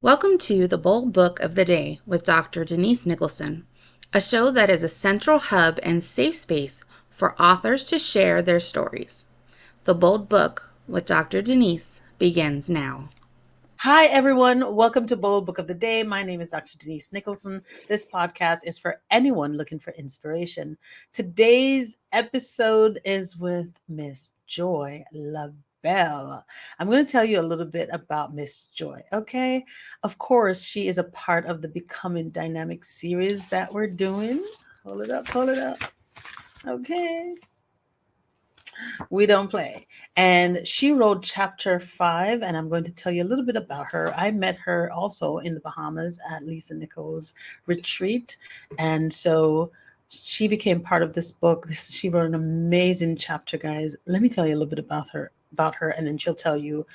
Welcome to the Bold Book of the Day with Dr. Denise Nicholson, a show that is a central hub and safe space for authors to share their stories. The Bold Book with Dr. Denise begins now. Hi, everyone. Welcome to Bold Book of the Day. My name is Dr. Denise Nicholson. This podcast is for anyone looking for inspiration. Today's episode is with Miss Joy LaBelle. I'm going to tell you a little bit about Miss Joy, okay? Of course, she is a part of the Becoming Dynamic series that we're doing. Hold it up, hold it up. Okay. We don't play. And she wrote chapter 5, and I'm going to tell you a little bit about her. I met her also in the Bahamas at Lisa Nichols' retreat. And so she became part of this book. She wrote an amazing chapter, guys. Let me tell you a little bit about her, and then she'll tell you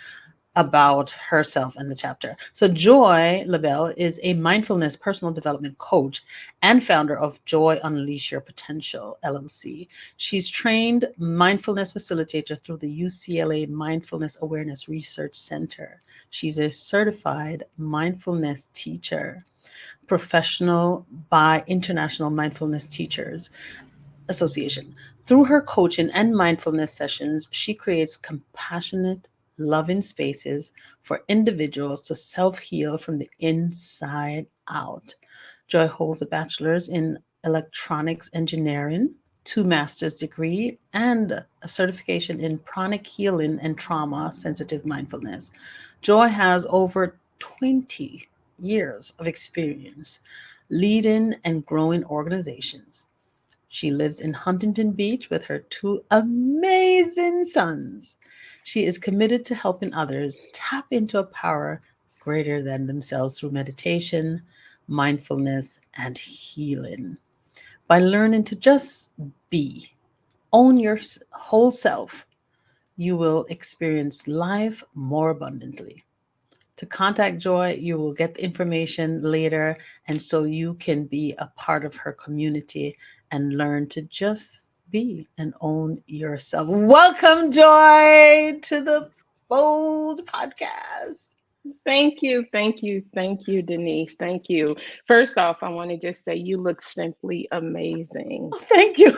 about herself in the chapter. So Joy LaBelle is a mindfulness personal development coach and founder of Joy Unleash Your Potential, LLC. She's trained mindfulness facilitator through the UCLA Mindfulness Awareness Research Center. She's a certified mindfulness teacher, professional by International Mindfulness Teachers Association. Through her coaching and mindfulness sessions, she creates compassionate, loving spaces for individuals to self heal from the inside out. Joy holds a bachelor's in electronics engineering, 2 master's degree, and a certification in pranic healing and trauma sensitive mindfulness. Joy has over 20 years of experience leading and growing organizations. She lives in Huntington Beach with her 2 amazing sons. She is committed to helping others tap into a power greater than themselves through meditation, mindfulness, and healing. By learning to just be, own your whole self, you will experience life more abundantly. To contact Joy, you will get the information later, and so you can be a part of her community and learn to just be and own yourself. Welcome, Joy, to the Bold Podcast. Thank you, Denise. Thank you. First off, I want to just say you look simply amazing. Oh, thank you.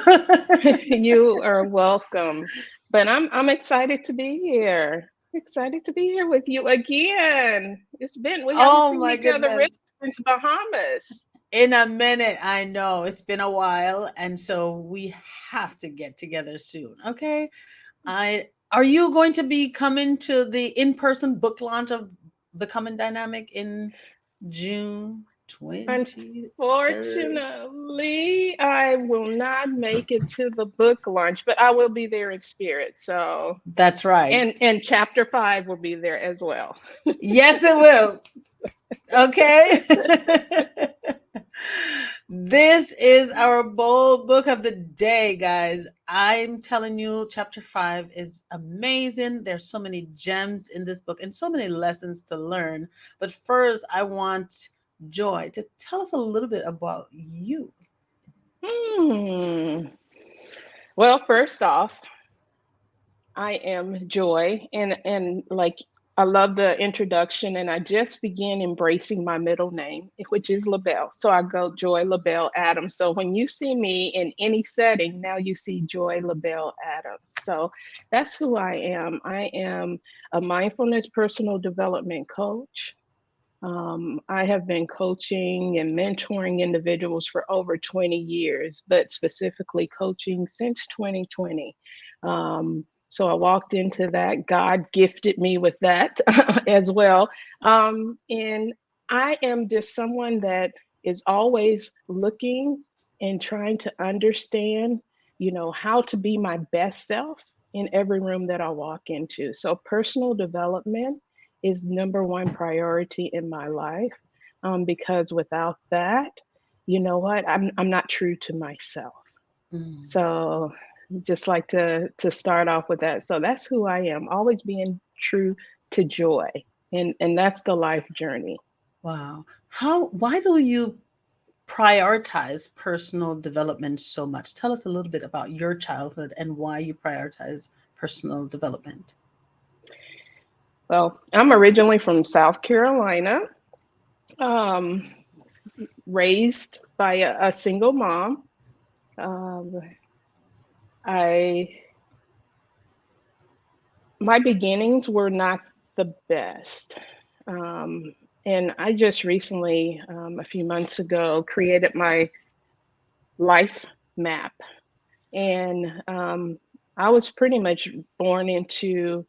You are welcome. But I'm excited to be here. Excited to be here with you again. We haven't Oh, seen my each other really goodness. since Bahamas. In a minute, I know it's been a while, and so we have to get together soon. Okay. I Are you going to be coming to the in-person book launch of Becoming Dynamic in June 23rd? Unfortunately, I will not make it to the book launch, but I will be there in spirit. So, That's right. and chapter 5 will be there as well. Yes, it will. Okay. This is our bold book of the day, guys. I'm telling you, chapter 5 is amazing. There's so many gems in this book and so many lessons to learn. But first, I want Joy to tell us a little bit about you. Hmm. Well, first off, I am Joy, and like I love the introduction, and I just began embracing my middle name, which is LaBelle. So I go Joy LaBelle Adams. So when you see me in any setting, now you see Joy LaBelle Adams. So that's who I am. I am a mindfulness personal development coach. I have been coaching and mentoring individuals for over 20 years, but specifically coaching since 2020. So I walked into that. God gifted me with that as well. And I am just someone that is always looking and trying to understand, how to be my best self in every room that I walk into. So personal development is number one priority in my life, because without that, you know what, I'm not true to myself. Mm. So just like to start off with that. So that's who I am, always being true to joy, and that's the life journey. Wow. Why do you prioritize personal development so much? Tell us a little bit about your childhood and why you prioritize personal development. Well, I'm originally from South Carolina. Um, Raised by a single mom. Um, I My beginnings were not the best. Um, and I just recently, a few months ago, created my life map. And I was pretty much born into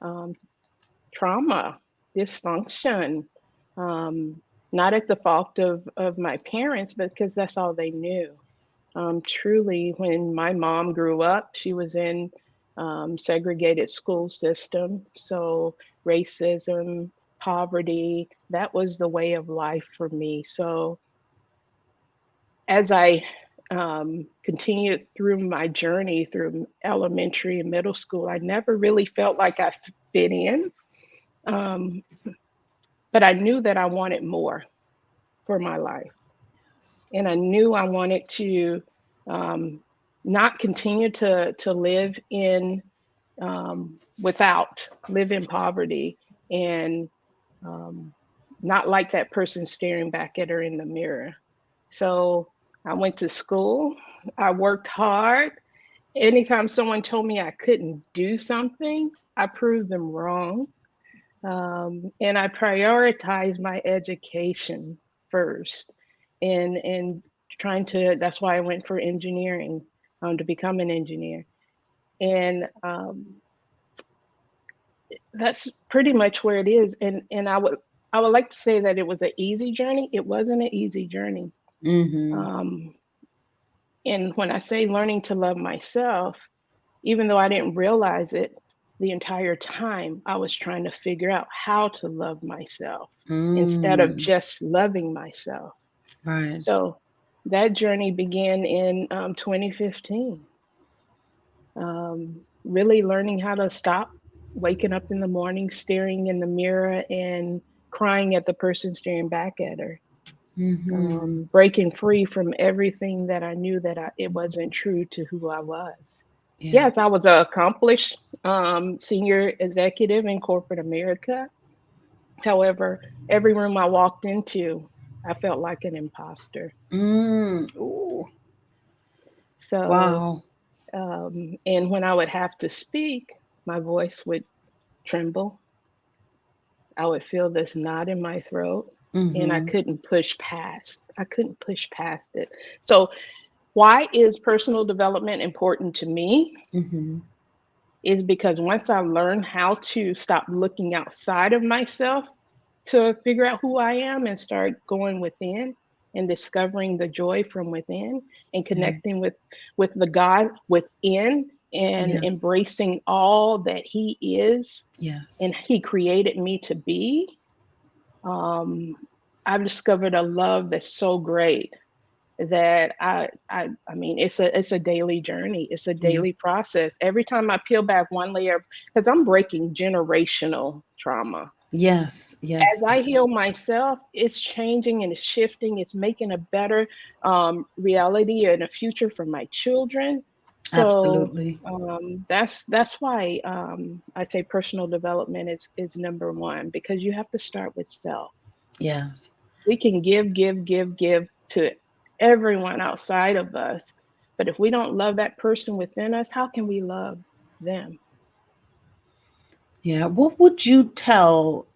um, trauma, dysfunction, um, not at the fault of my parents, but because that's all they knew. Truly, when my mom grew up, she was in segregated school system. So racism, poverty, that was the way of life for me. So as I continued through my journey through elementary and middle school, I never really felt like I fit in. Um, but I knew that I wanted more for my life. And I knew I wanted to um, not continue to live in live in poverty and um, not like that person staring back at her in the mirror. So I went to school. I worked hard. Anytime someone told me I couldn't do something, I proved them wrong. And I prioritize my education first, and trying to. That's why I went for engineering, to become an engineer, and that's pretty much where it is. And I would like to say that it was an easy journey. It wasn't an easy journey. Mm-hmm. Um, and when I say learning to love myself, even though I didn't realize it the entire time, I was trying to figure out how to love myself instead of Mm. just loving myself. Right. So that journey began in 2015. Really learning how to stop waking up in the morning, staring in the mirror, and crying at the person staring back at her. Mm-hmm. Breaking free from everything that I knew that it wasn't true to who I was. Yes, I Yes. was an accomplished senior executive in corporate America. However, every room I walked into, I felt like an imposter. Mm. Ooh. So, Wow. and when I would have to speak, my voice would tremble. I would feel this knot in my throat, and I Mm-hmm. couldn't push past. I couldn't push past it. So, why is personal development important to me? Mm-hmm. Is because once I learned how to stop looking outside of myself to figure out who I am and start going within and discovering the joy from within and connecting Yes. with the God within and Yes. embracing all that He is Yes. and He created me to be. um, I've discovered a love that's so great that I mean it's a daily journey. It's a daily Yes. process. Every time I peel back one layer, because I'm breaking generational trauma. Yes. As Yes. I Yes. heal myself, it's changing and it's shifting. It's making a better reality and a future for my children. So Absolutely. that's why I say personal development is number one, because you have to start with self. Yes. We can give to everyone outside of us, but if we don't love that person within us, how can we love them? Yeah. What would you tell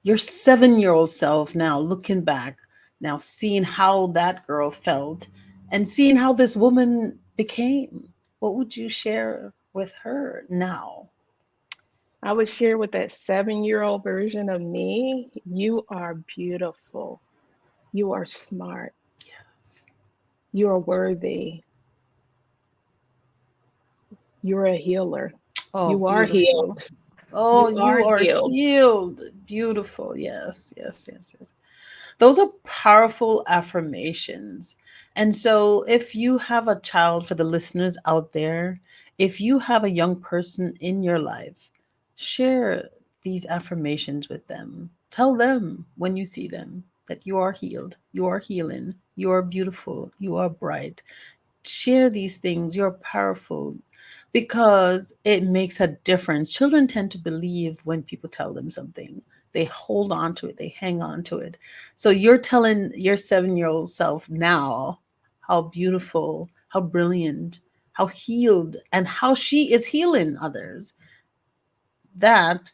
your 7-year-old self now, looking back, now seeing how that girl felt and seeing how this woman became? What would you share with her now? I would share with that 7-year-old version of me, you are beautiful, you are smart, you are worthy, you're a healer, Oh, you are beautiful. healed, Oh, you are you are healed. healed. Beautiful. Yes, yes, yes, yes. Those are powerful affirmations. And so, if you have a child, for the listeners out there, if you have a young person in your life, share these affirmations with them. Tell them when you see them that you are healed, you are healing, you are beautiful, you are bright. Share these things. You're powerful because it makes a difference. Children tend to believe when people tell them something. they hold on to it, they hang on to it. So you're telling your 7-year-old self now how beautiful, how brilliant, how healed, and how she is healing others. That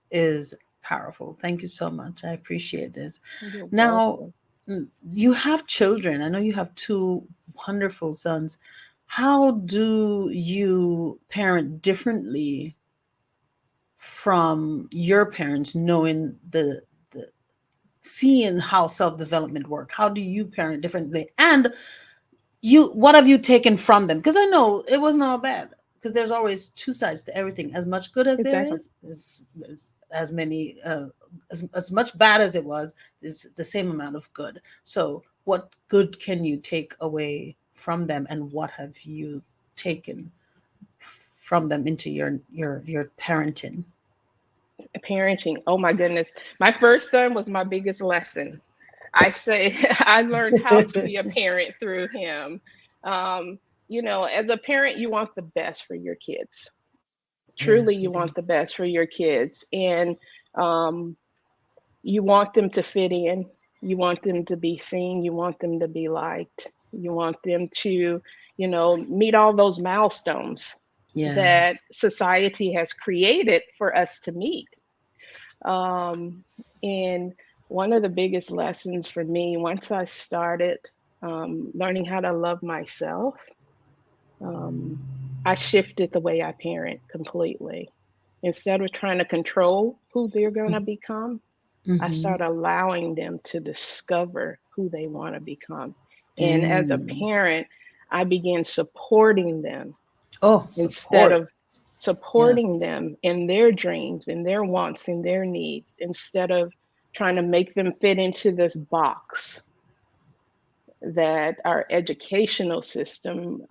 is powerful. Thank you so much. I appreciate this. You're Now, welcome. you have children. I know you have two wonderful sons. How do you parent differently from your parents, knowing the seeing how self-development work? How do you parent differently? And what have you taken from them? Because I know it wasn't all bad, because there's always two sides to everything. As much good as there Exactly. is as many as much bad as it was, is the same amount of good. So what good can you take away from them, and what have you taken from them into your parenting? Parenting. Oh my goodness. My first son was my biggest lesson. I say I learned how to be a parent through him. Um, as a parent, you want the best for your kids. Truly, Yes, you you do. want the best for your kids. And um, you want them to fit in. You want them to be seen. You want them to be liked. You want them to, meet all those milestones that Yes. society has created for us to meet. Um, and one of the biggest lessons for me, once I started learning how to love myself, um, I shifted the way I parent completely. Instead of trying to control who they're going to become, I Mm-hmm. start allowing them to discover who they want to become. And as a Mm. parent, I began supporting them Oh, instead support. of supporting Yes. them in their dreams, in their wants, in their needs, instead of trying to make them fit into this box that our educational system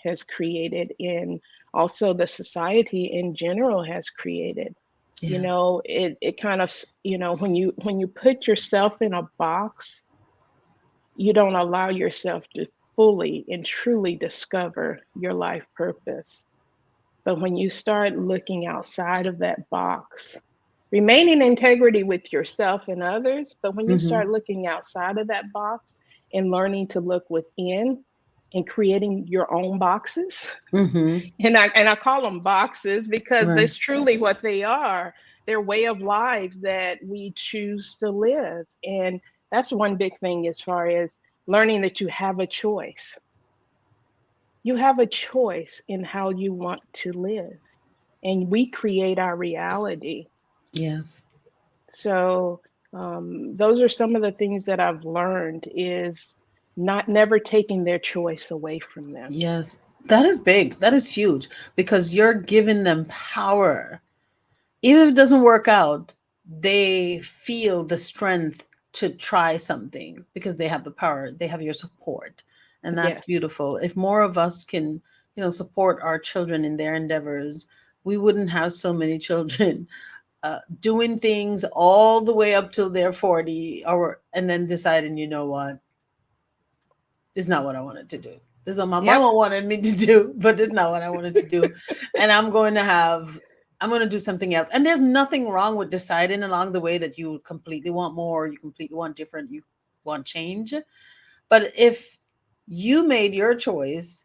has created, and also the society in general has created. Yeah. It kind of, when you put yourself in a box, you don't allow yourself to fully and truly discover your life purpose. But when you start looking outside of that box, remaining integrity with yourself and others, but when you Mm-hmm. start looking outside of that box and learning to look within and creating your own boxes, Mm-hmm. and I call them boxes because Right. that's truly what they are. They're way of lives that we choose to live. And that's one big thing as far as learning that you have a choice. You have a choice in how you want to live, and we create our reality. Yes. So those are some of the things that I've learned is not never taking their choice away from them. Yes. That is big. That is huge, because you're giving them power. Even if it doesn't work out, they feel the strength to try something because they have the power, they have your support. And that's Yes. beautiful. If more of us can, support our children in their endeavors, we wouldn't have so many children doing things all the way up till they're 40, or and then deciding, what, this is not what I wanted to do. This is what my Yep. mama wanted me to do, but this is not what I wanted to do. And I'm going to do something else. And there's nothing wrong with deciding along the way that you completely want more, you completely want different, you want change. But if you made your choice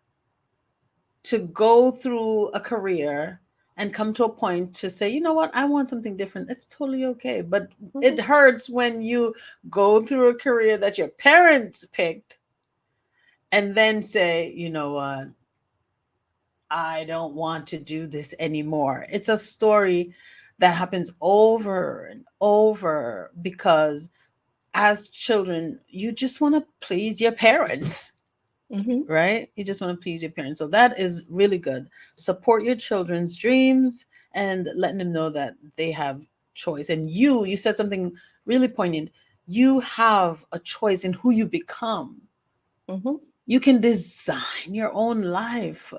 to go through a career and come to a point to say, you know what, I want something different, it's totally okay. But it Mhm. hurts when you go through a career that your parents picked and then say, you know what, I don't want to do this anymore. It's a story that happens over and over, because as children, you just want to please your parents, Mhm. right? You just want to please your parents. So that is really good. Support your children's dreams and letting them know that they have choice. And you said something really poignant. You have a choice in who you become. Mhm. You can design your own life.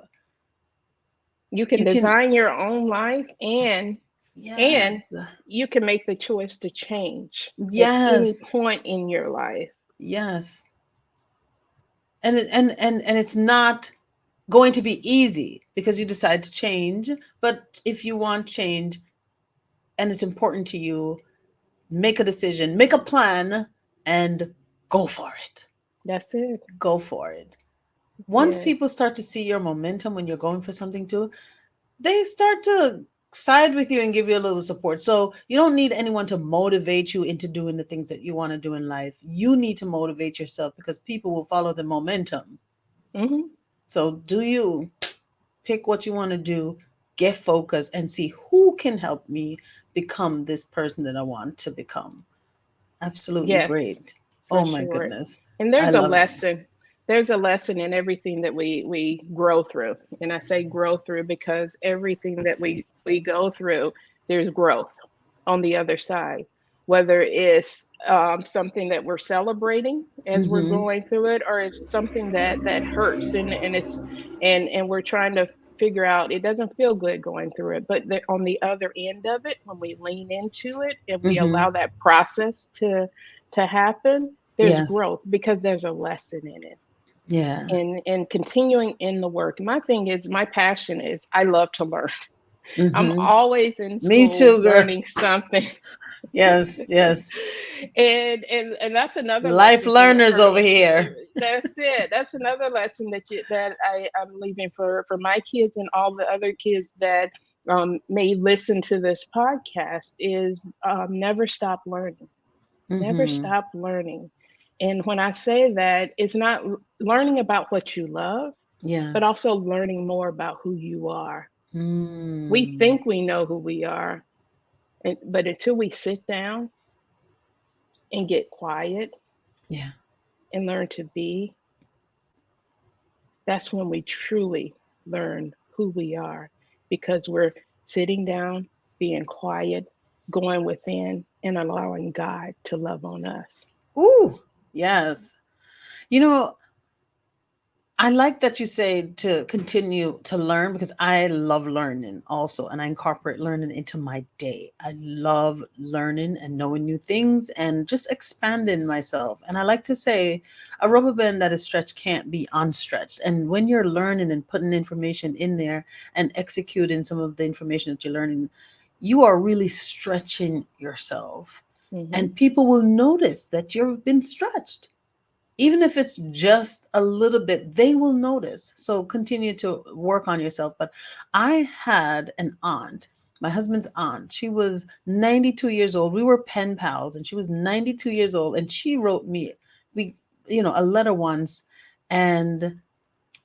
You can You can, design your own life, and yes, you can make the choice to change at any yes, point in your life. yes. And it's not going to be easy because you decide to change. But if you want change and it's important to you, make a decision, make a plan, and go for it. That's it. Go for it. Once Yes. people start to see your momentum when you're going for something too, they start to side with you and give you a little support. So you don't need anyone to motivate you into doing the things that you want to do in life. You need to motivate yourself because people will follow the momentum. Hmm. So do you pick what you want to do, get focused, and see who can help me become this person that I want to become. Absolutely Yes, great. for Oh my sure. goodness. And I there's a love it. lesson. There's a lesson in everything that we grow through. And I say grow through because everything that we go through, there's growth on the other side. Whether it's something that we're celebrating as we're Mm-hmm. going through it, or it's something that hurts and it's and we're trying to figure out it doesn't feel good going through it. But on the other end of it, when we lean into it and we Mm-hmm. allow that process to happen, there's Yes. growth because there's a lesson in it. Yeah. And continuing in the work. My thing is, my passion is I love to learn. I'm Mm-hmm. always in Me school too, girl. learning something. Yes, yes. And that's another Life lesson learners for over here. that's it. That's another lesson that I'm leaving for my kids and all the other kids that may listen to this podcast is never stop learning. Never Mm-hmm. stop learning. And when I say that, it's not learning about what you love, but Yes. also learning more about who you are. We Mm. think we know who we are, but until we sit down and get quiet Yeah. and learn to be, that's when we truly learn who we are because we're sitting down, being quiet, going within, and allowing God to love on us. Ooh, yes. You know, I like that you say to continue to learn because I love learning also, and I incorporate learning into my day. I love learning and knowing new things and just expanding myself. And I like to say a rubber band that is stretched can't be unstretched. And when you're learning and putting information in there and executing some of the information that you're learning, you are really stretching yourself. Hmm. And people will notice that you've been stretched even if it's just a little bit, they will notice. So continue to work on yourself. But I had an aunt, my husband's aunt. She was 92 years old. We were pen pals, and she was 92 years old. And she wrote me, we, a letter once, and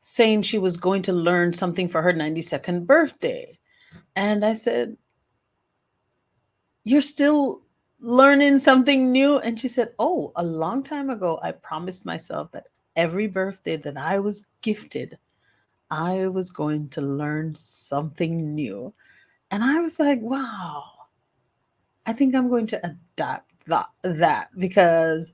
saying she was going to learn something for her 92nd birthday. And I said, "You're still learning something new?" And she said, "Oh, a long time ago, I promised myself that every birthday that I was gifted, I was going to learn something new." And I was like, wow, I think I'm going to adapt that because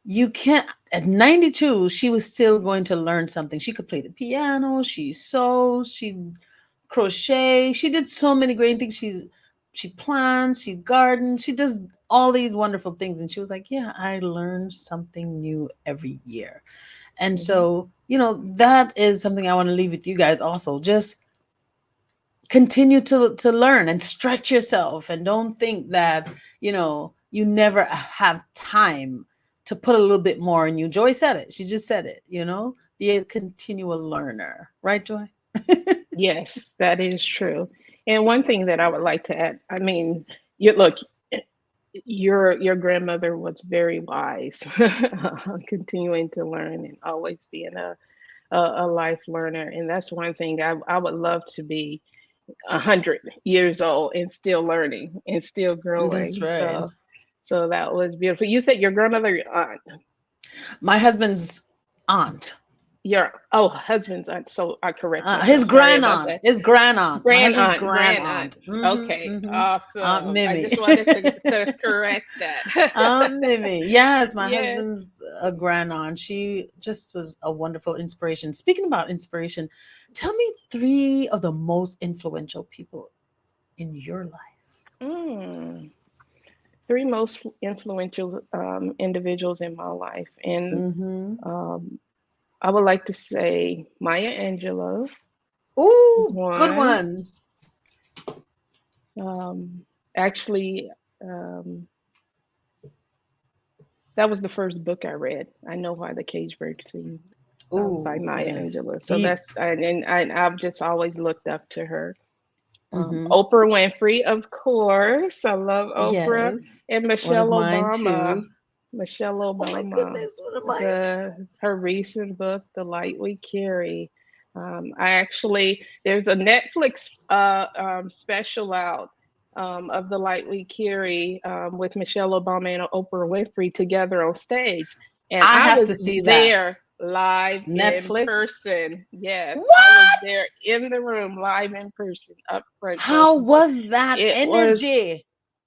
you can't, at 92, she was still going to learn something. She could play the piano, she sews, she crochet, she did so many great things. She plants, she gardens, she does all these wonderful things. And she was like, yeah, I learn something new every year. And Hmm. so, that is something I want to leave with you guys also. Just continue to learn and stretch yourself, and don't think that you never have time to put a little bit more in you. Joy said it. She just said it. Be a continual learner, right, Joy? Yes, that is true. And one thing that I would like to add, I mean, you look, your grandmother was very wise, continuing to learn and always being a life learner. And that's one thing I would love to be 100 years old and still learning and still That's growing. right. So that was beautiful. You said your grandmother, your aunt, My husband's aunt, your husband's aunt. So I correct his myself. Sorry grand about aunt, that. his grand aunt, my Grand husband's aunt, grand grand aunt. aunt. Mm-hmm, Okay, mm-hmm. Aunt awesome. I Mimi. just wanted to correct that. Aunt Mimi. Yes, my Yes. husband's a grand aunt. She just was a wonderful inspiration. Speaking about inspiration, tell me three of the most influential people in your life. Mm. Three most influential individuals in my life, and Mm-hmm. um, I would like to say Maya Angelou is Ooh, good one. one. Um, actually, um, That was the first book I read. I Know Why the Cage Bird Sing, by Oh, Maya yes. Angelou. So Deep. that's and I've just always looked up to her. Mm-hmm. Oprah Winfrey, of course. I love Oprah Yes. and One of Michelle mine Obama. too. Michelle Oh my Obama, goodness, one of mine too. her recent book, The Light We Carry. I actually there's a Netflix special out of The Light We Carry with Michelle Obama and Oprah Winfrey together on stage, and I I have to was see that. there live in Netflix. person. Yes, I was What? there in the room live in person, up front close How to the. was that It was energy?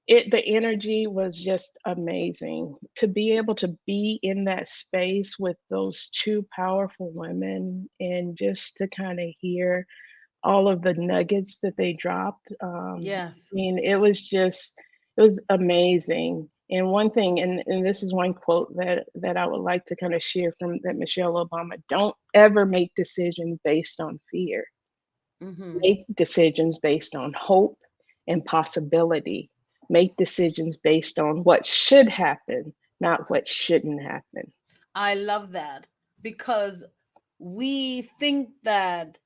the energy was just amazing to be able to be in that space with those two powerful women and just to kind of hear all of the nuggets that they dropped. Yes. I mean, it was amazing. And one thing, and this is one quote that I would like to kind of share from that Michelle Obama: don't ever make decisions based on fear. Mm-hmm. Make decisions based on hope and possibility. Make decisions based on what should happen, not what shouldn't happen. I love that because we think that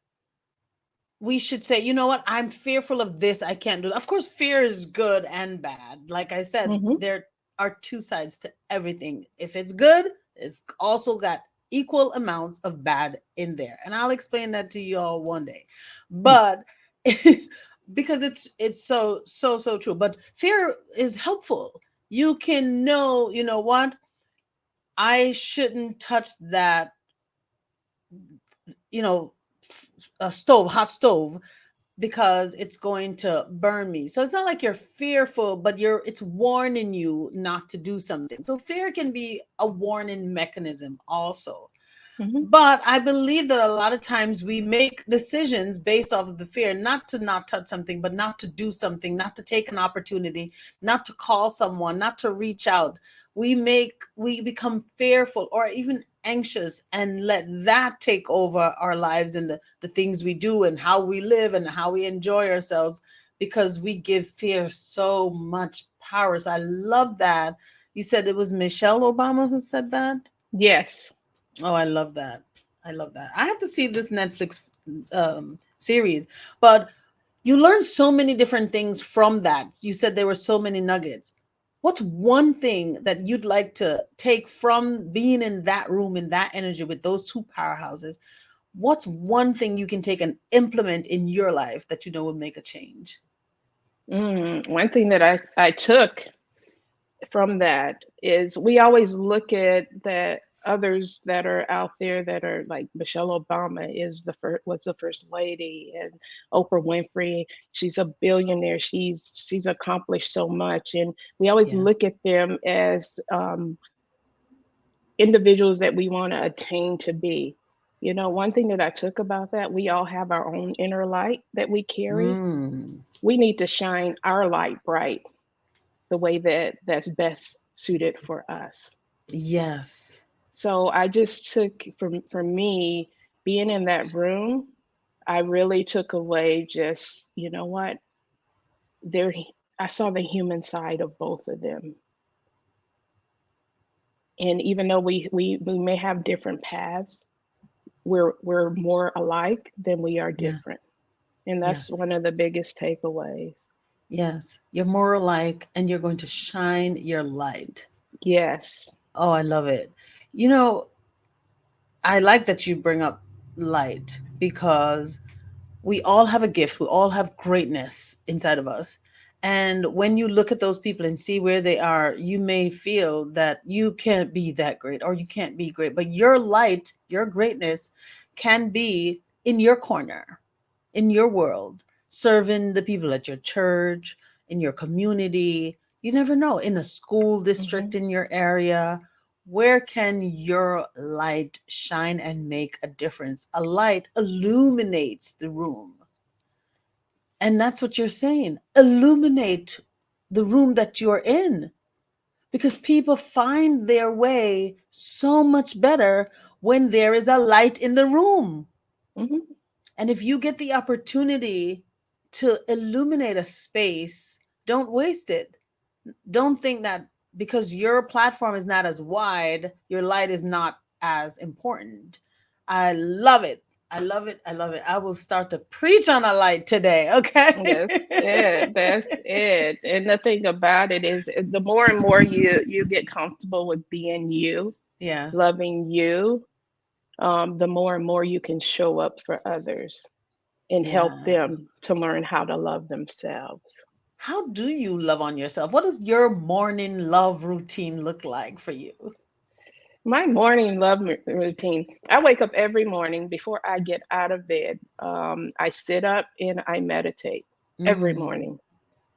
we should say, you know what, I'm fearful of this, I can't do it. Of course, fear is good and bad. Like I said, Hmm. there are two sides to everything. If it's good, it's also got equal amounts of bad in there. And I'll explain that to you all one day. But because it's so true. But fear is helpful. You can know, you know what? I shouldn't touch that, you know, a stove, hot stove, because it's going to burn me. So it's not like you're fearful, but it's warning you not to do something. So fear can be a warning mechanism also. Hmm. But I believe that a lot of times we make decisions based off of the fear, not to not touch something, but not to do something, not to take an opportunity, not to call someone, not to reach out. We become fearful or even anxious and let that take over our lives and the things we do and how we live and how we enjoy ourselves because we give fear so much power. So I love that. You said it was Michelle Obama who said that? Yes. Oh, I love that. I love that. I have to see this Netflix series, but you learn so many different things from that. You said there were so many nuggets. What's one thing that you'd like to take from being in that room, in that energy with those two powerhouses? What's one thing you can take and implement in your life that you know will make a change? One thing that I took from that is we always look at that others that are out there that are like Michelle Obama is the first was the first lady, and Oprah Winfrey, she's a billionaire, she's accomplished so much, and we always Yeah. look at them as individuals that we want to attain to be. You know, one thing that I took about that, we all have our own inner light that we carry. Mm, We need to shine our light bright the way that's best suited for us. yes. So I just took for me being in that room, I really took away just, you know what, there I saw the human side of both of them. And even though we may have different paths, we're more alike than we are Yeah. different. And that's Yes. one of the biggest takeaways. Yes. You're more alike and you're going to shine your light. Yes. Oh, I love it. You know, I like that you bring up light because we all have a gift. We all have greatness inside of us. And when you look at those people and see where they are, you may feel that you can't be that great or you can't be great. But your light, your greatness can be in your corner, in your world, serving the people at your church, in your community. You never know, in a school district Hmm. in your area. Where can your light shine and make a difference? A light illuminates the room. And that's what you're saying. Illuminate the room that you're in because people find their way so much better when there is a light in the room. Hmm. And if you get the opportunity to illuminate a space, don't waste it. Don't think that because your platform is not as wide, your light is not as important. I love it. I love it. I love it. I will start to preach on a light today. Okay. That's it. That's it. And the thing about it is, the more and more you get comfortable with being you, Yes. loving you, the more and more you can show up for others and help Yeah. them to learn how to love themselves. How do you love on yourself? What does your morning love routine look like for you? My morning routine. I wake up every morning before I get out of bed. I sit up and I meditate every Mm. morning.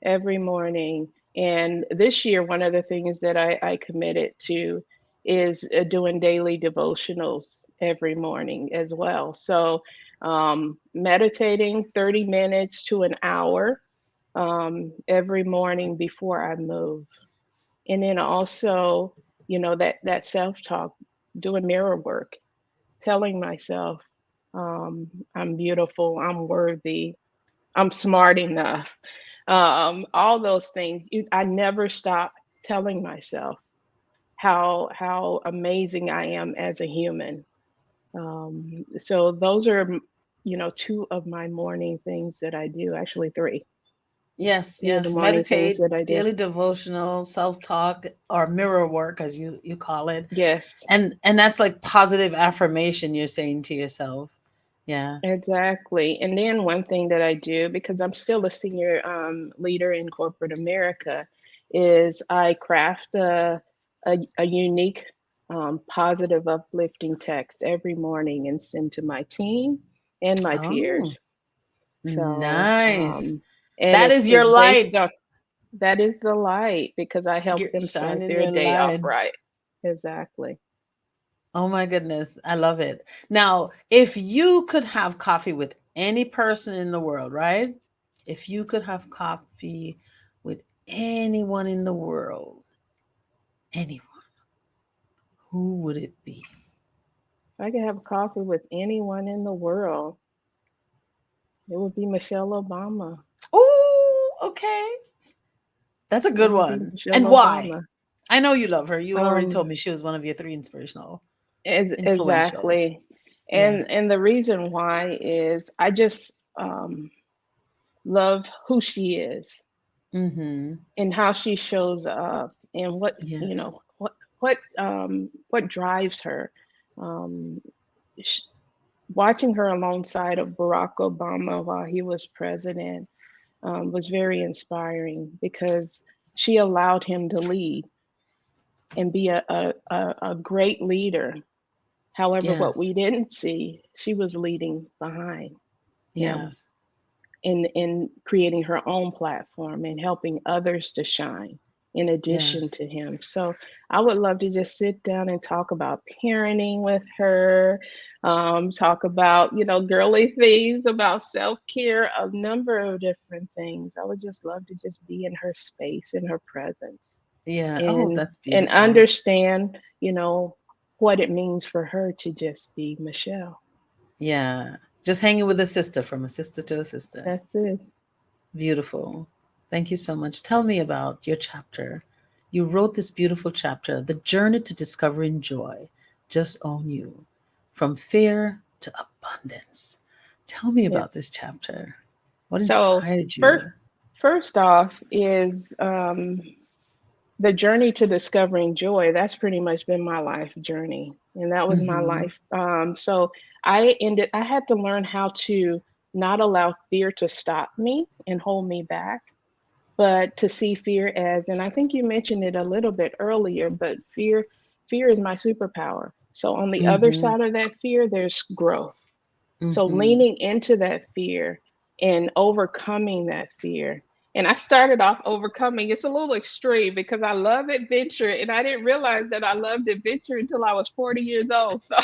Every morning. And this year, one of the things that I committed to is doing daily devotionals every morning as well. So, meditating 30 minutes to an hour every morning before I move. And then also, that self-talk, doing mirror work, telling myself, I'm beautiful, I'm worthy, I'm smart enough. All those things. I never stop telling myself how amazing I am as a human. So those are, two of my morning things that I do. Actually, three. Yes, Three of the yes. morning things Meditate, that I do. daily devotional, self-talk, or mirror work, as you call it. Yes, And that's like positive affirmation you're saying to yourself. Yeah. exactly. And then one thing that I do, because I'm still a senior leader in corporate America, is I craft a unique, positive, uplifting text every morning and send to my team and my Oh, peers. So, nice. and That is your it's based light. on that is the light because I help You're them start shining their your day off light. right. Exactly. Oh my goodness. I love it. Now, if you could have coffee with any person in the world, right? If you could have coffee with anyone in the world, anyone, who would it be? If I could have coffee with anyone in the world, it would be Michelle Obama. Oh, okay. That's a It good would be one. Michelle And why? Obama. I know you love her. You already told Um, me she was one of your three inspirational, influential. exactly. Yeah. And the reason why is I just love who she is Mm-hmm. and how she shows up and Yes. what drives her. Um, sh- Watching her alongside of Barack Obama while he was president was very inspiring because she allowed him to lead and be a great leader. However, what Yes. we didn't see, she was leading behind him Yes. in creating her own platform and helping others to shine in addition Yes. to him. So I would love to just sit down and talk about parenting with her, talk about, girly things, about self-care, a number of different things. I would just love to just be in her space, in her presence, Yeah. Oh, and that's and beautiful. understand, what it means for her to just be Michelle. Yeah. Just hanging with a sister, from a sister to a sister. That's it. Beautiful. Thank you so much. Tell me about your chapter. You wrote this beautiful chapter, The Journey to Discovering Joy. Just Own You. From Fear to Abundance. Tell me Yeah. about this chapter. What So inspired first, you? first off is the journey to discovering joy. That's pretty much been my life journey, and that was my Mm-hmm. life. So I had to learn how to not allow fear to stop me and hold me back, but to see fear as, and I think you mentioned it a little bit earlier, but fear is my superpower. So on the other Mm-hmm. side of that fear, there's growth. So Mm-hmm. leaning into that fear and overcoming that fear. And I started off overcoming. It's a little extreme because I love adventure and I didn't realize that I loved adventure until I was 40 years old. So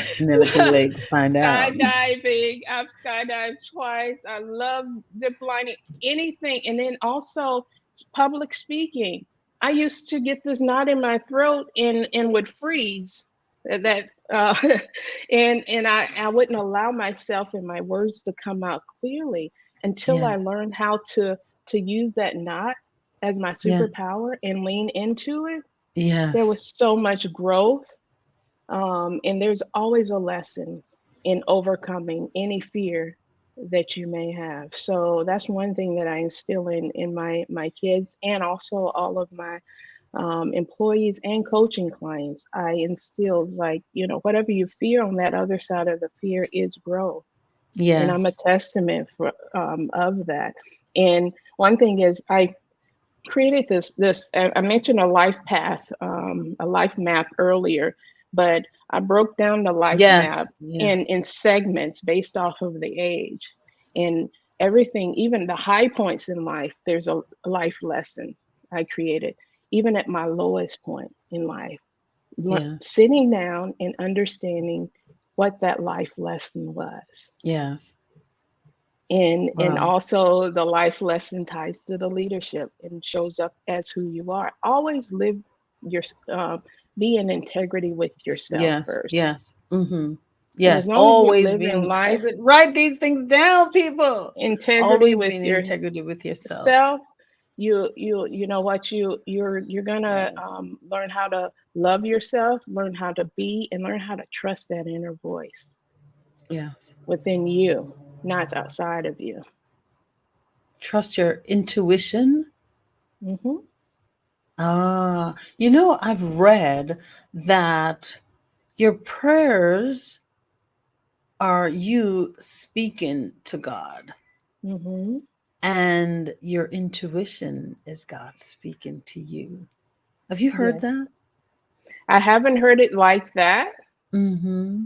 It's never too late to find out. skydiving, I've skydived twice. I love zip lining, anything. And then also public speaking. I used to get this knot in my throat and would freeze that and I wouldn't allow myself and my words to come out clearly until I Yes. learned how to use that knot. as my Yeah. superpower and lean into it, there Yes. was so much growth. And there's always a lesson in overcoming any fear that you may have. So that's one thing that I instill in my kids, and also all of my employees and coaching clients. I instilled, like, whatever you fear, on that other side of the fear is growth. And I'm a Yes. testament of that. And one thing is, I created this. I mentioned a life path, a life map earlier, but I broke down the life map Yes. Yeah. in segments based off of the age, and everything, even the high points in life. There's a life lesson I created, even at my lowest point in life. Yes. Sitting down and understanding what that life lesson was. Yes. And Wow. also the life lesson ties to the leadership and shows up as who you are. Always live your uh, be in integrity with yourself Yes. first. Yes. Mm-hmm. And as Yes. long as you're Always be living life integrity. Write these things down, people. integrity Always with be in your integrity with yourself. self, you know what, you're gonna Yes. learn how to love yourself, learn how to be, and learn how to trust that inner voice Yes. within you, not outside of you. Trust your intuition. Hmm. I've read that your prayers are you speaking to God, Hmm. and your intuition is God speaking to you. Have you heard Yes. that? I haven't heard it like that, Mm-hmm.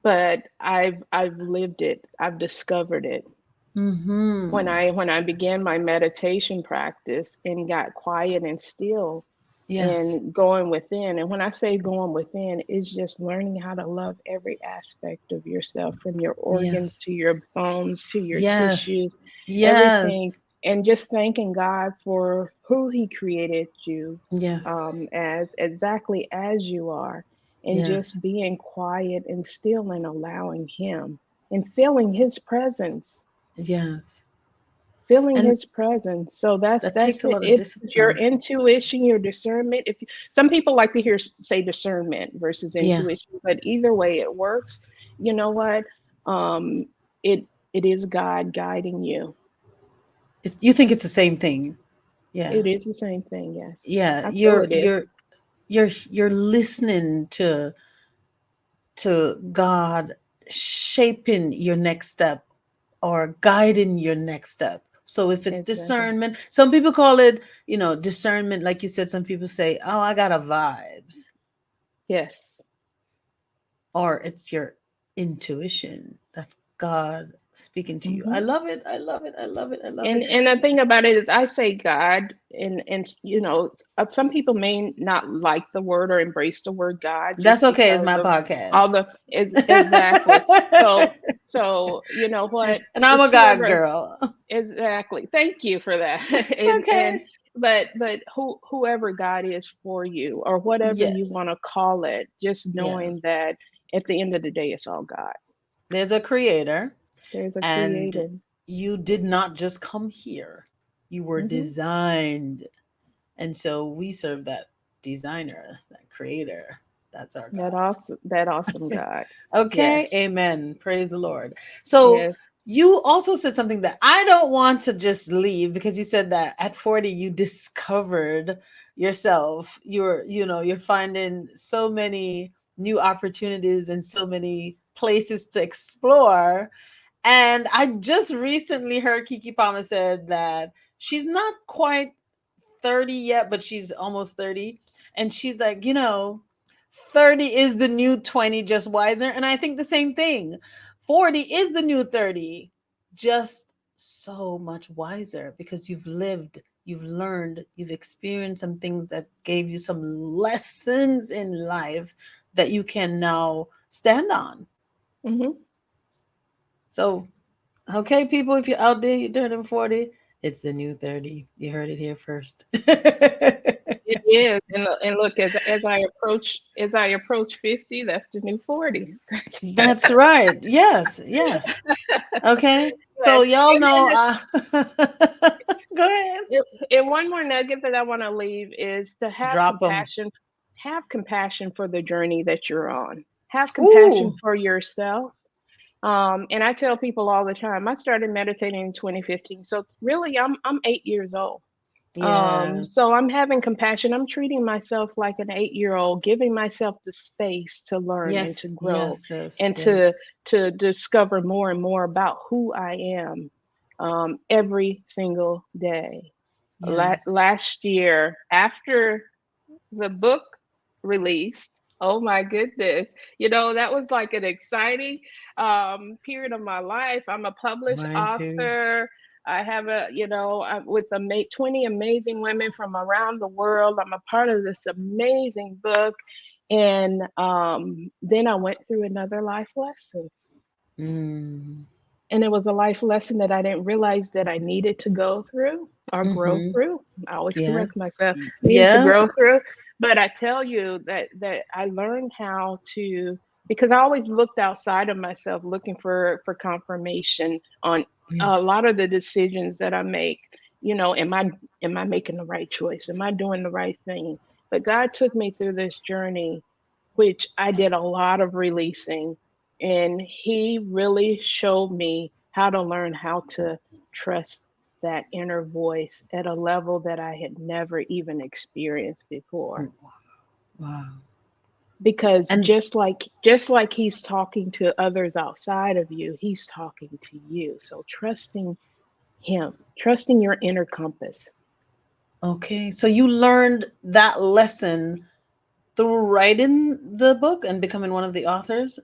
but I've lived it. I've discovered it. When Mm-hmm. I began my meditation practice and got quiet and still Yes. and going within. And when I say going within, it's just learning how to love every aspect of yourself, from your organs Yes. to your bones to your Yes. tissues, everything. Yes. And just thanking God for who He created you, Yes. as exactly as you are, and Yes. just being quiet and still and allowing Him and feeling His presence, Yes. feeling And His presence. So that's that takes that's a it. lot of It's your discipline. intuition, your discernment. If some people like to hear say discernment versus Yeah. intuition, but either way it works. You know what? Um, it is God guiding you. You think it's the same thing. Yeah. It is the same thing. Yes, Yeah. I feel You're it is. you're you're listening to God shaping your next step or guiding your next step. So if it's Exactly. discernment, some people call it, discernment. Like you said, some people say, "Oh, I got a vibes," Yes. or it's your intuition. That's God speaking to you. I Hmm. love it. I love it. I love it. I love it. And the thing about it is, I say God, and some people may not like the word or embrace the word God That's just okay. It's because my of all the podcast. is exactly. So you know what, And I'm it's a God whoever. girl. Exactly. Thank you for that. And Okay. but whoever God is for you, or whatever you want Yes. to call it, just Yeah. knowing that at the end of the day, it's all God. There's a creator, There's a and creator. you did not just come here. You were Hmm. designed. And so we serve that designer, that creator. That's our That awesome God. God. Okay. Yes. Amen. Praise the Lord. So Yes. you also said something that I don't want to just leave, because you said that at 40 you discovered yourself. You're finding so many new opportunities and so many places to explore. And I just recently heard Kiki Palmer said that she's not quite 30 yet, but she's almost 30. And she's like, 30 is the new 20, just wiser. And I think the same thing. 40 is the new 30, just so much wiser, because you've lived, you've learned, you've experienced some things that gave you some lessons in life that you can now stand on. Hmm. So, okay, people, if you're out there, you're turning 40, it's the new 30. You heard it here first. It is, and look, as I approach 50, that's the new 40. That's right. Yes, yes. Okay. So Yes, y'all know and go ahead. and one more nugget that I want to leave is to Drop them. have compassion for the journey that you're on. Have compassion Ooh. for yourself. And I tell people all the time, I started meditating in 2015. So really I'm 8 years old. Yeah. So I'm having compassion. I'm treating myself like an 8-year old, giving myself the space to learn and to Yes, grow yes, yes, and yes. to discover more and more about who I am every single day. Yes. Last year, after the book released, oh my goodness, that was like an exciting period of my life. I'm a published Mine too. author. I have with 20 amazing women from around the world. I'm a part of this amazing book. And then I went through another life lesson. Mm. And it was a life lesson that I didn't realize that I needed to go through or grow Mm-hmm. through. I always correct Yes. myself, needed to Yes. grow through. But I tell you that I learned how to, because I always looked outside of myself looking for confirmation on a Yes. lot of the decisions that I make. Am I making the right choice? Am I doing the right thing? But God took me through this journey, which I did a lot of releasing. And He really showed me how to learn how to trust that inner voice at a level that I had never even experienced before. Oh, wow. Because And just like He's talking to others outside of you, He's talking to you. So trusting Him, trusting your inner compass. okay, so you learned that lesson through writing the book and becoming one of the authors?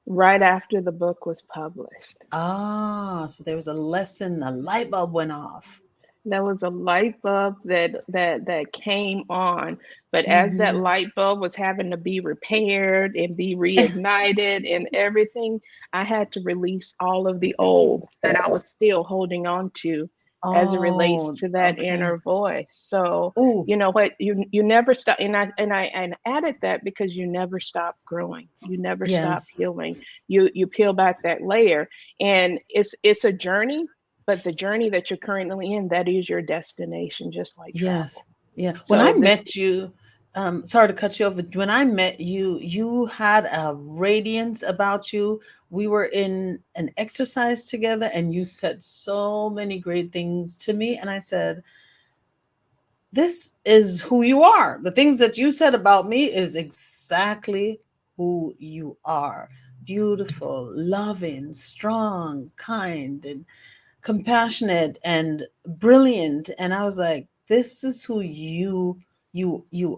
Right after the book was published. Ah, so there was a lesson, a light bulb went off. There was a light bulb that came on, but as that Mm-hmm. light bulb was having to be repaired and be reignited and everything, I had to release all of the old that I was still holding on to as it relates Oh, to that okay. inner voice. So, Ooh, you know what, you never stop, and I added that because you never stop growing. You never stop yes, healing. You peel back that layer, and it's a journey, but the journey that you're currently in, that is your destination, just like yes, travel. yeah. When I So this, met you, sorry to cut you off, but when I met you, you had a radiance about you. We were in an exercise together, and you said so many great things to me. And I said, this is who you are. The things that you said about me is exactly who you are. Beautiful, loving, strong, kind, and compassionate and brilliant. And I was like, this is who you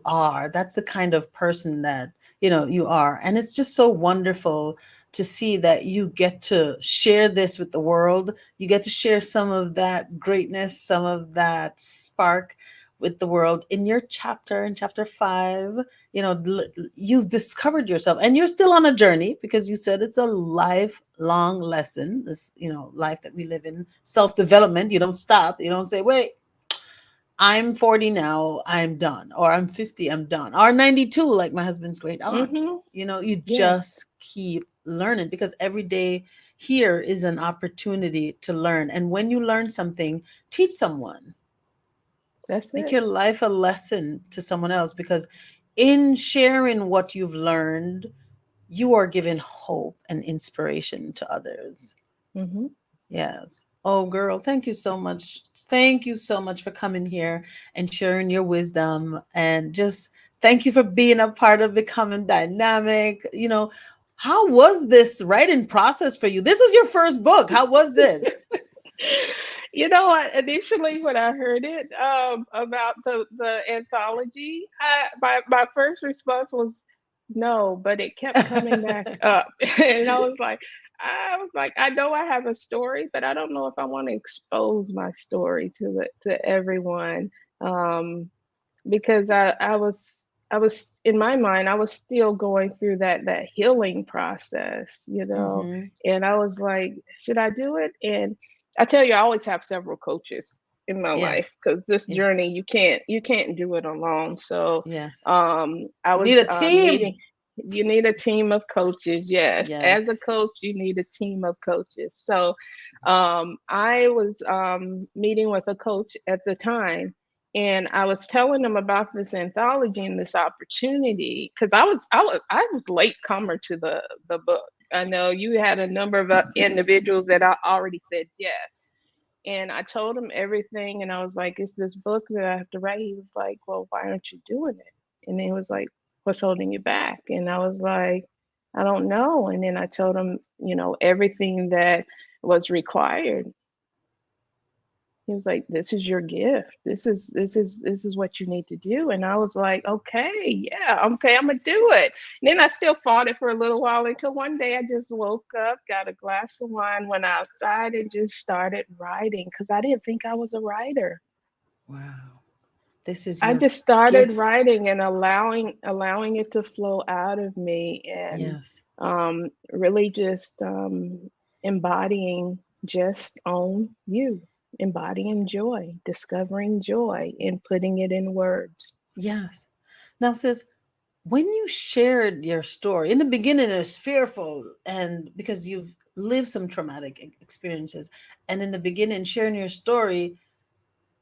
are. That's the kind of person that you are. And it's just so wonderful to see that you get to share this with the world. You get to share some of that greatness, some of that spark with the world in your chapter, in chapter 5. You've discovered yourself, and you're still on a journey, because you said it's a lifelong lesson, this life that we live in, self-development. You don't stop. You don't say, wait, I'm 40 now, I'm done, or I'm 50, I'm done, or 92, like my husband's great aunt. hmm You yes, just keep learning, because every day here is an opportunity to learn. And when you learn something, teach someone. that's Make it. your life a lesson to someone else, because in sharing what you've learned, you are giving hope and inspiration to others. hmm Yes. Oh, girl, thank you so much. Thank you so much for coming here and sharing your wisdom. And just thank you for being a part of Becoming Dynamic. How was this writing process for you? This was your first book. How was this? What? Initially, when I heard it about the anthology, my first response was no, but it kept coming back up, and I was like, I know I have a story, but I don't know if I want to expose my story to everyone, um, because I was in my mind, I was still going through that healing process, Mm-hmm. and I was like, should I do it? And I tell you, I always have several coaches. in my Yes. life, because this Yeah. journey you can't do it alone. So Yes. I You need was a team. meeting. You need a team of coaches. Yes, as a Yes. coach, you need a team of coaches. So I was meeting with a coach at the time, and I was telling them about this anthology and this opportunity, because I was late comer to the book. I know you had a number of individuals that I already said yes. And I told him everything, and I was like, "It's this book that I have to write." He was like, "Well, why aren't you doing it?" And he was like, "What's holding you back?" And I was like, "I don't know." And then I told him, everything that was required. He was like, "This is your gift. This is what you need to do." And I was like, "Okay, yeah, okay, I'm gonna do it." And then I still fought it for a little while, until one day I just woke up, got a glass of wine, went outside, and just started writing, because I didn't think I was a writer. Wow. This is I your just started gift. writing and allowing it to flow out of me, and Yes. really just embodying, just own you, embodying joy, discovering joy, and putting it in words. Yes. Now, sis, when you shared your story in the beginning, it's fearful, and because you've lived some traumatic experiences, and in the beginning, sharing your story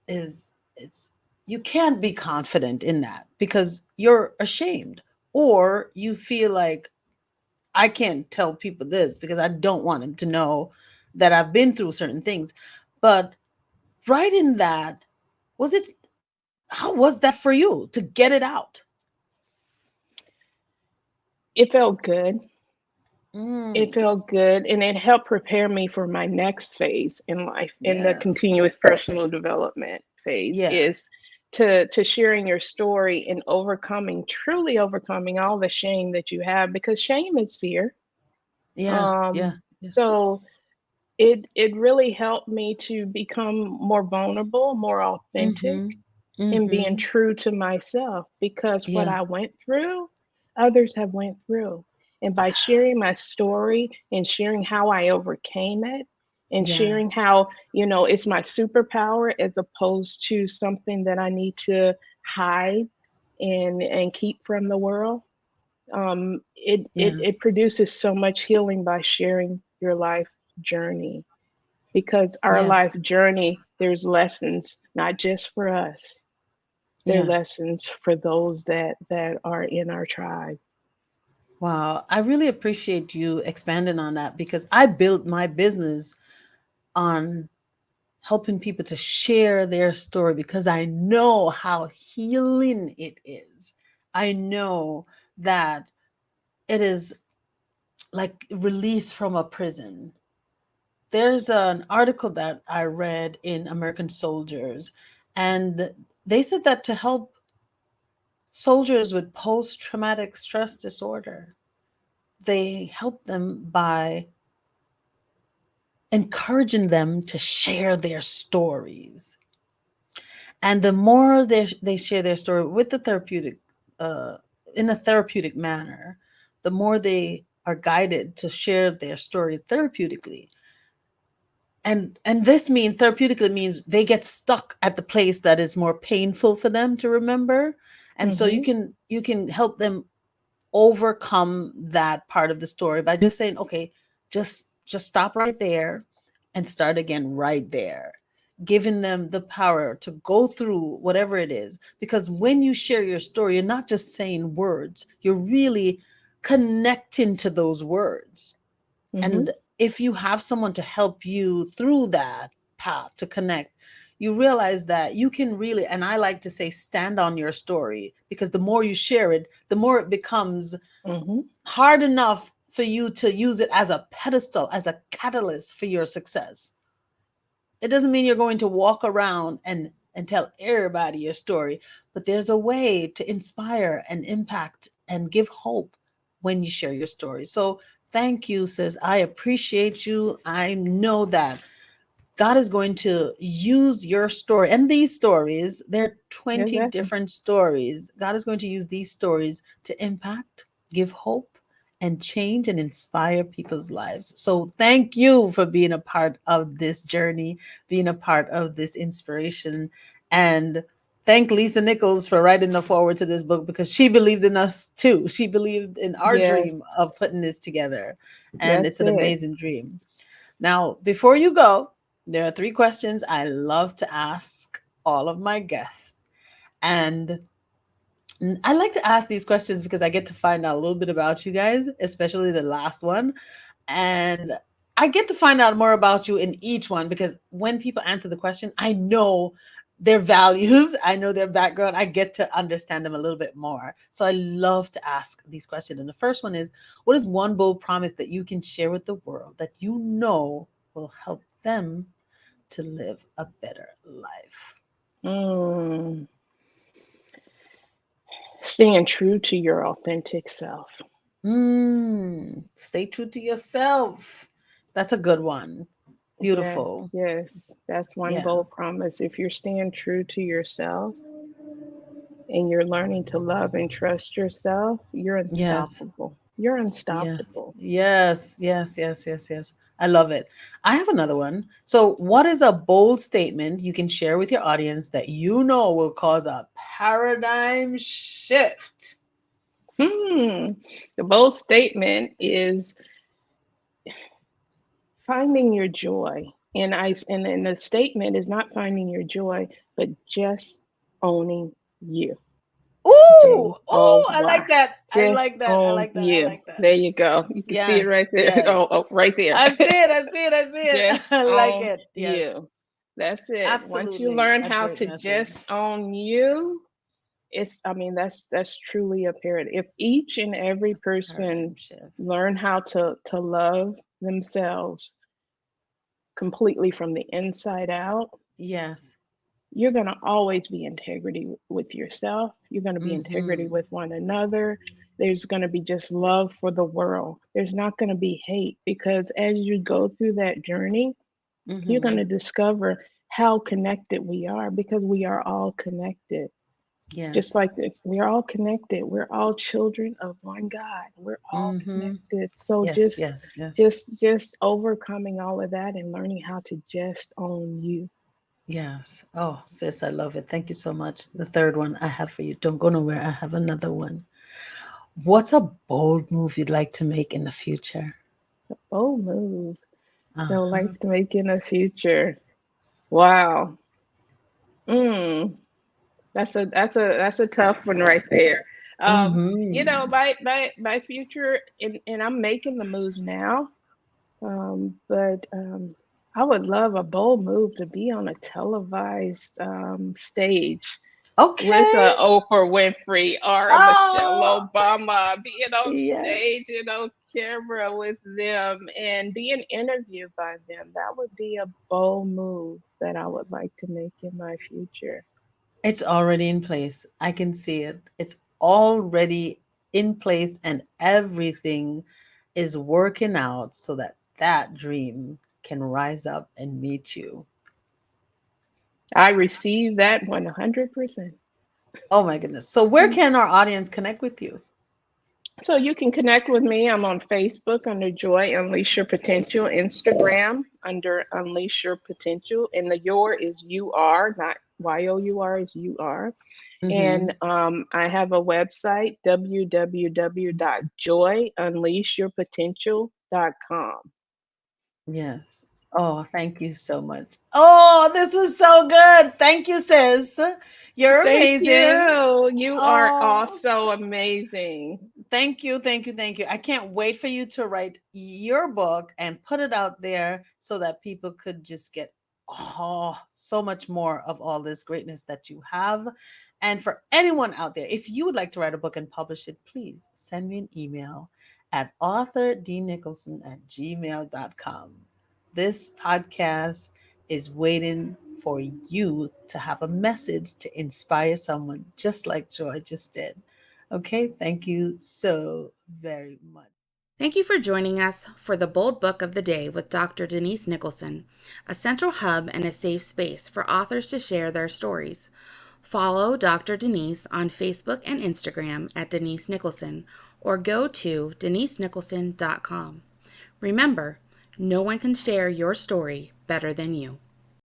is it's you can't be confident in that because you're ashamed, or you feel like I can't tell people this because I don't want them to know that I've been through certain things. But writing that, was it, how was that for you to get it out? It felt good. It Mm, felt good, and it helped prepare me for my next phase in life, in the yes. continuous personal development phase, is Yes. to sharing your story and truly overcoming all the shame that you have, because shame is fear. Yeah. Yeah. Yeah. So it really helped me to become more vulnerable, more authentic, Mm-hmm. and being Mm-hmm. true to myself, because what I Yes. went through, others have went through. And by sharing my Yes. story and sharing how I overcame it, and sharing Yes. how, it's my superpower, as opposed to something that I need to hide and keep from the world. It Yes. produces so much healing by sharing your life journey, because our Yes. life journey, there's lessons not just for us, they're Yes. lessons for those that are in our tribe. Wow. I really appreciate you expanding on that because I built my business on helping people to share their story because I know how healing it is. I know that it is like release from a prison. There's an article that I read in American Soldiers, and they said that to help soldiers with post traumatic stress disorder, they help them by encouraging them to share their stories. And the more they share their story with the therapeutic, uh, in a therapeutic manner, the more they are guided to share their story therapeutically. And this means therapeutically means they get stuck at the place that is more painful for them to remember, and so Mm-hmm. you can help them overcome that part of the story by just saying, okay, just stop right there and start again right there, giving them the power to go through whatever it is, because when you share your story, you're not just saying words, you're really connecting to those words. Mm-hmm. And if you have someone to help you through that path to connect, you realize that you can really, and I like to say, stand on your story, because the more you share it, the more it becomes Mm-hmm. hard enough for you to use it as a pedestal, as a catalyst for your success. It doesn't mean you're going to walk around and tell everybody your story, but there's a way to inspire and impact and give hope when you share your story. So thank you, sis. I appreciate you. I know that God is going to use your story and these stories. There are 20 Exactly. different stories. God is going to use these stories to impact, give hope, and change and inspire people's lives. So thank you for being a part of this journey, being a part of this inspiration. And thank Lisa Nichols for writing the foreword to this book, because she believed in us too. She believed in our Yes, dream of putting this together. And that's it's an it. amazing dream. Now, before you go, there are 3 questions I love to ask all of my guests. And I like to ask these questions because I get to find out a little bit about you guys, especially the last one. And I get to find out more about you in each one, because when people answer the question, I know their values, I know their background, I get to understand them a little bit more. So I love to ask these questions. And the first one is, what is one bold promise that you can share with the world that you know will help them to live a better life? Mm. Staying true to your authentic self. Stay true to yourself. That's a good one. Yes, Beautiful. yes, that's one bold Yes. promise. If you're staying true to yourself and you're learning to love and trust yourself, you're Yes. unstoppable. You're Yes. unstoppable. Yes. Yes. Yes. Yes. Yes. I love it. I have another one. So, what is a bold statement you can share with your audience that you know will cause a paradigm shift? Hmm. The bold statement is finding your joy. And the statement is not finding your joy, but just owning you. Ooh. Oh, I JOY. like that. I Just like that. I own like that. I you. like that. There you go. You can see it Yes. right there. Yes. Oh, right there. I see it. I see it. I see it. Just I like own it. Yes. you. That's it. Once you Absolutely learn a how great to message. just own you, I mean, that's truly a paradigm. If each and every Paradigm person shift. learn how to love themselves completely from the inside out, Yes. you're going to always be integrity with yourself. You're going to be integrity Mm-hmm. with one another. There's going to be just love for the world. There's not going to be hate, because as you go through that journey, you're going Mm-hmm. to discover how connected we are, because we are all connected. Just Yes. like this, we're all connected. We're all children of one God. We're all Mm-hmm. connected. So Yes. Yes. Yes. just overcoming all of that and learning how to just own you. Yes. Oh, sis, I love it. Thank you so much. The third one I have for you. Don't go nowhere. I have another one. What's a bold move you'd like to make in the future? Oh, move. So Uh-huh. like to make in the future. Wow. Mm, that's a tough one right there. Mm-hmm. My future, and I'm making the moves now. But I would love a bold move to be on a televised stage with Okay. Oprah Winfrey or a Michelle Oh, Obama, being on yes. stage and on camera with them and being interviewed by them. That would be a bold move that I would like to make in my future. It's already in place. I can see it. It's already in place, and everything is working out so that that dream can rise up and meet you. I receive that 100%. Oh my goodness. So, where can our audience connect with you? So you can connect with me. I'm on Facebook under Joy Unleash Your Potential, Instagram under Unleash Your Potential, and the your is UR, not YOUR, is UR. Mm-hmm. And I have a website, www.joyunleashyourpotential.com. Yes. Oh, thank you so much. Oh, this was so good. Thank you, sis. You're Thank amazing. you. You are Oh, also amazing. thank you, thank you, thank you. I can't wait for you to write your book and put it out there so that people could just get so much more of all this greatness that you have. And for anyone out there, if you would like to write a book and publish it, please send me an email at authordnicholson@gmail.com. This podcast is waiting for you to have a message to inspire someone just like Joy just did. Okay, thank you so very much. Thank you for joining us for the Bold Book of the Day with Dr. Denise Nicholson, a central hub and a safe space for authors to share their stories. Follow Dr. Denise on Facebook and Instagram at Denise Nicholson, or go to denisenicholson.com. Remember, no one can share your story better than you.